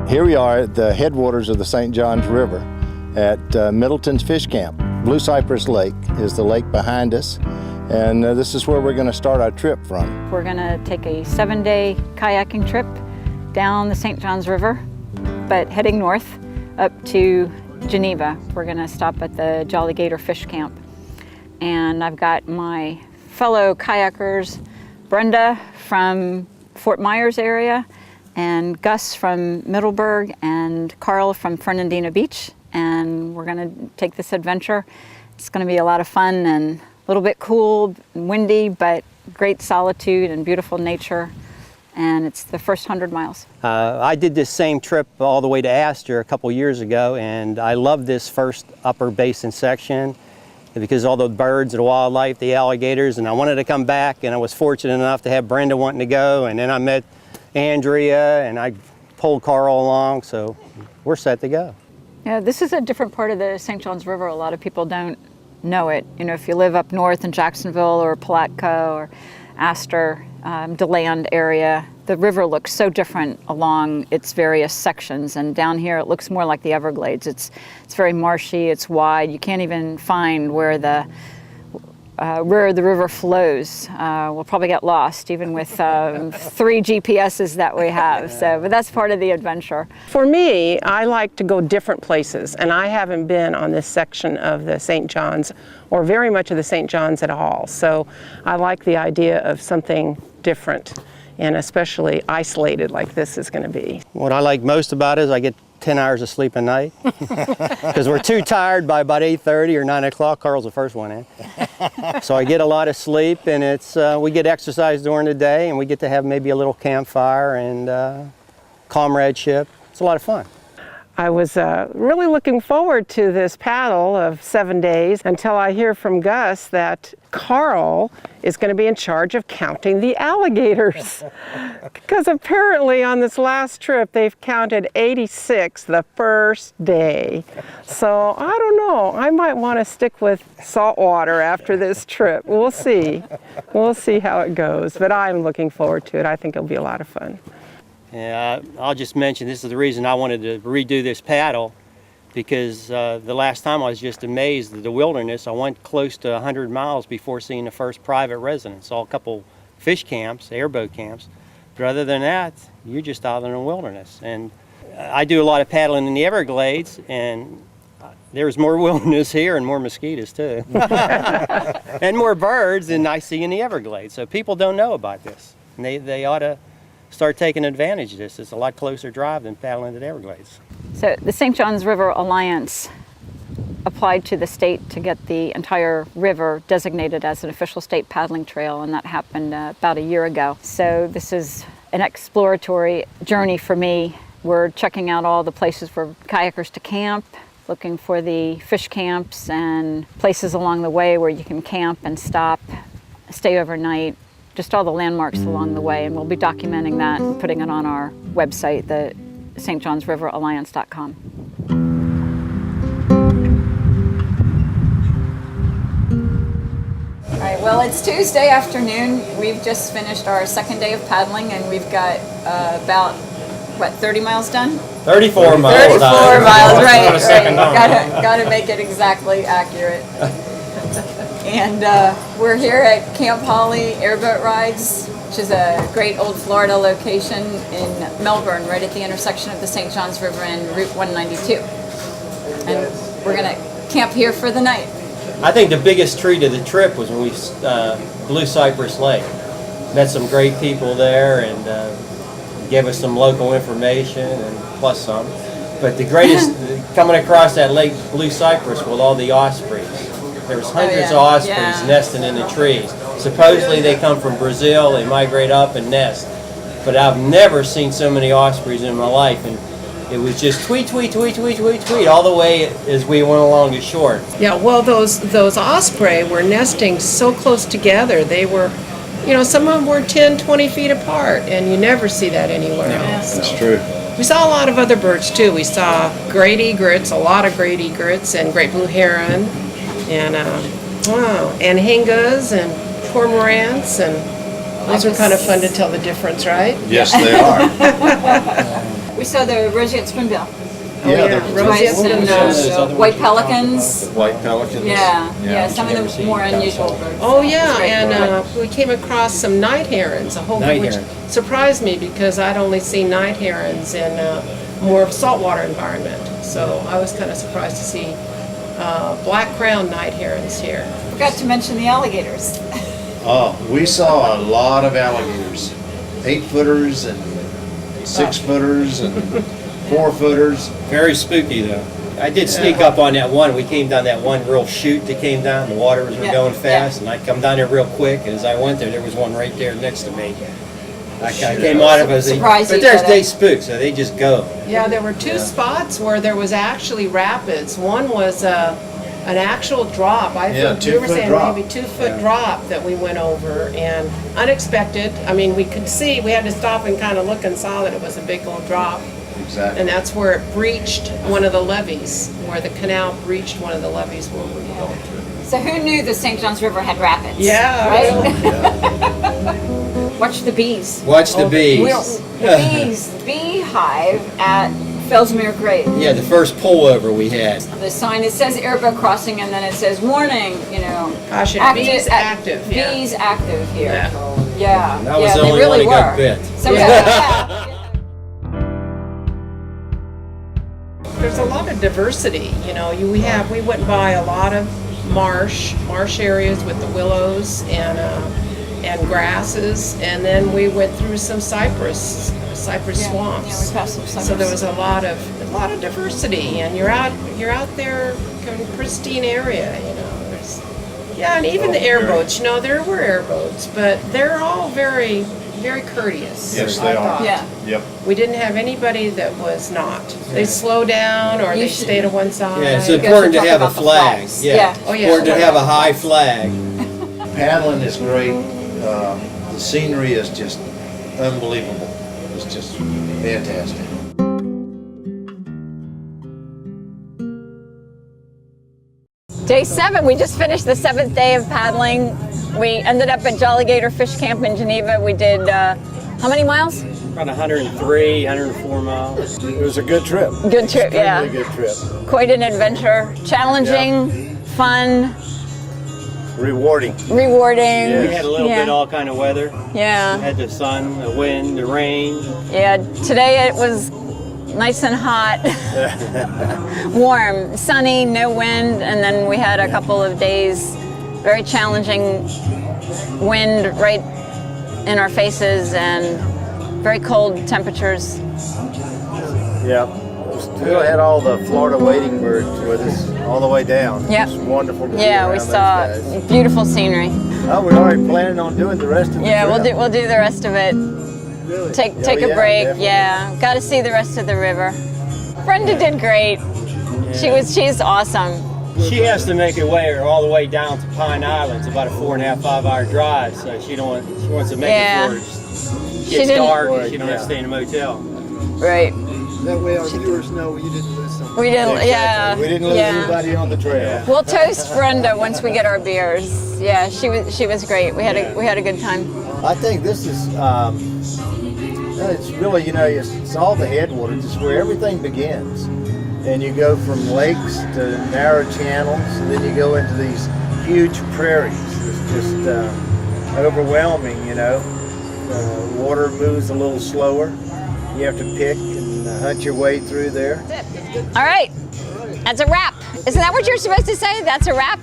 Here we are at the headwaters of the St. Johns River at Middleton's Fish Camp. Blue Cypress Lake is the lake behind us, and this is where we're going to start our trip from. We're going to take a 7-day kayaking trip down the St. Johns River, but heading north up to Geneva. We're going to stop at the Jolly Gator Fish Camp. And I've got my fellow kayakers, Brenda from Fort Myers area, and Gus from Middleburg, and Carl from Fernandina Beach. And we're going to take this adventure. It's going to be a lot of fun and a little bit cool, windy, but great solitude and beautiful nature. And it's the first 100 miles. I did this same trip all the way to Astor a couple years ago, and I love this first upper basin section because all the birds, the wildlife, the alligators, and I wanted to come back, and I was fortunate enough to have Brenda wanting to go, and then I met Andrea, and I pulled Carl along, so we're set to go. Yeah, this is a different part of the St. Johns River. A lot of people don't know it. You know, if you live up north in Jacksonville or Palatka or Astor, DeLand area, the river looks so different along its various sections, and down here it looks more like the Everglades. It's very marshy, it's wide. You can't even find where the river flows. We'll probably get lost even with 3 GPSs that we have. So, but that's part of the adventure. For me, I like to go different places, and I haven't been on this section of the St. Johns or very much of the St. Johns at all. So I like the idea of something different, and especially isolated like this is going to be. What I like most about it is I get 10 hours of sleep a night because we're too tired by about 8:30 or 9 o'clock. Carl's the first one in. So I get a lot of sleep, and it's we get exercise during the day, and we get to have maybe a little campfire and comradeship. It's a lot of fun. I was really looking forward to this paddle of 7 days until I hear from Gus that Carl is going to be in charge of counting the alligators. Because apparently on this last trip they've counted 86 the first day. So I don't know, I might want to stick with salt water after this trip. We'll see. We'll see how it goes, but I'm looking forward to it. I think it'll be a lot of fun. Yeah, I'll just mention this is the reason I wanted to redo this paddle, because the last time I was just amazed at the wilderness. I went close to 100 miles before seeing the first private residence. Saw a couple fish camps, airboat camps, but other than that, you're just out in the wilderness. And I do a lot of paddling in the Everglades, and there's more wilderness here and more mosquitoes too, and more birds than I see in the Everglades. So people don't know about this, and they ought to start taking advantage of this. It's a lot closer drive than paddling to the Everglades. So the St. Johns River Alliance applied to the state to get the entire river designated as an official state paddling trail, and that happened about a year ago. So this is an exploratory journey for me. We're checking out all the places for kayakers to camp, looking for the fish camps and places along the way where you can camp and stop, stay overnight, just all the landmarks along the way, and we'll be documenting that and putting it on our website, the stjohnsriveralliance.com. All right, well, it's Tuesday afternoon. We've just finished our second day of paddling, and we've got about, 30 miles done? 34 miles. 34 miles, right. Right. Gotta make it exactly accurate. And we're here at Camp Holly Airboat Rides, which is a great old Florida location in Melbourne, right at the intersection of the St. Johns River and Route 192. And we're gonna camp here for the night. I think the biggest treat of the trip was when we Blue Cypress Lake. Met some great people there, and gave us some local information and plus some. But the greatest, coming across that Lake Blue Cypress with all the ospreys. There's hundreds of ospreys nesting in the trees. Supposedly they come from Brazil, they migrate up and nest. But I've never seen so many ospreys in my life, and it was just tweet, tweet, tweet, tweet, tweet, tweet, all the way as we went along the shore. Yeah, well, those osprey were nesting so close together. They were, some of them were 10, 20 feet apart, and you never see that anywhere else. That's true. We saw a lot of other birds too. We saw great egrets, a lot of great egrets, and great blue heron, and anhingas and cormorants, and those are kind of fun to tell the difference, right? Yes, they are. We saw the roseate spoonbill. Yeah, Twice, and white pelicans. white pelicans. Yeah, some of the more unusual birds. Oh yeah, Great. and we came across some night herons, a whole Night which heron. surprised me because I'd only seen night herons in more of a saltwater environment. So I was kind of surprised to see black-crowned night herons here. Forgot to mention the alligators. Oh, we saw a lot of alligators, 8-footers and 6-footers and 4-footers. Very spooky though. I did sneak up on that one. We came down that one real chute that came down. The water was Yeah, going fast, and I come down there real quick. And as I went there was one right there next to me. I came out of it, Surprised but each there's other. they spook, so they just go. Yeah, there were two spots where there was actually rapids. One was an actual drop. I Yeah, think we were 2-foot saying drop. maybe 2-foot drop that we went over, and unexpected. I mean, we could see, we had to stop and kind of look and saw that it was a big old drop. Exactly. And that's where it breached one of the levees, where the canal breached one of the levees where we were going through. So who knew the St. Johns River had rapids? Yeah, Right? Watch the bees. Watch the bees. The bees, beehive at Fellsmere Grade. Yeah, the first pullover we had. The sign, it says airboat crossing, and then it says warning, Caution, bees active, yeah. Bees active here. Yeah. Yeah, That was yeah, the they only really one that were. got bit. So yeah. There's a lot of diversity, we went by a lot of marsh areas with the willows and grasses, and then we went through some cypress swamps. Yeah, we passed some cypress. So there was a lot of diversity, and you're out there in a pristine area, and even the airboats, there were airboats, but they're all very, very courteous. Yes, I they are. thought. Yeah. Yep. We didn't have anybody that was not. They slow down or You they should- stay to one side. Yeah, it's You guys important should to talk have a about the flag. flags. Yeah, Yeah. Oh, yeah. important to have a high flag. Paddling is great. The scenery is just unbelievable. It's just fantastic. Day 7, we just finished the 7th day of paddling. We ended up at Jolly Gator Fish Camp in Geneva. We did, how many miles? About 103, 104 miles. It was a good trip. Good trip, yeah. Really good trip. Quite an adventure. Challenging, fun, Rewarding. rewarding. We had a little bit all kind of weather. Yeah, Had the sun, the wind, the rain. yeah. Today it was nice and hot, warm, sunny, no wind, and then we had a couple of days very challenging wind right in our faces and very cold temperatures. Yeah. Still had all the Florida wading birds with us all the way down. Yep. It's wonderful to be Yeah, we around saw those guys. beautiful scenery. Oh, we're already planning on doing the rest of the Yeah, trip. we'll do the rest of it. Really? Take Oh, a yeah, break. definitely. Yeah, got to see the rest of the river. Brenda did great. She's awesome. She has to make her way all the way down to Pine Island. It's about a 4.5, 5-hour drive, so she wants to make Yeah. it before She it gets didn't- dark and she don't have to stay in a motel. Right. That way our viewers know you didn't lose something. We didn't. Exactly. Yeah. We didn't lose yeah. anybody on the trail. We'll toast Brenda once we get our beers. Yeah, she was great. We had a good time. I think this is, it's really, it's all the headwaters. It's where everything begins. And you go from lakes to narrow channels, and then you go into these huge prairies. It's just overwhelming, water moves a little slower. You have to pick and hunt your way through there. All right. That's a wrap. Isn't that what you're supposed to say? That's a wrap?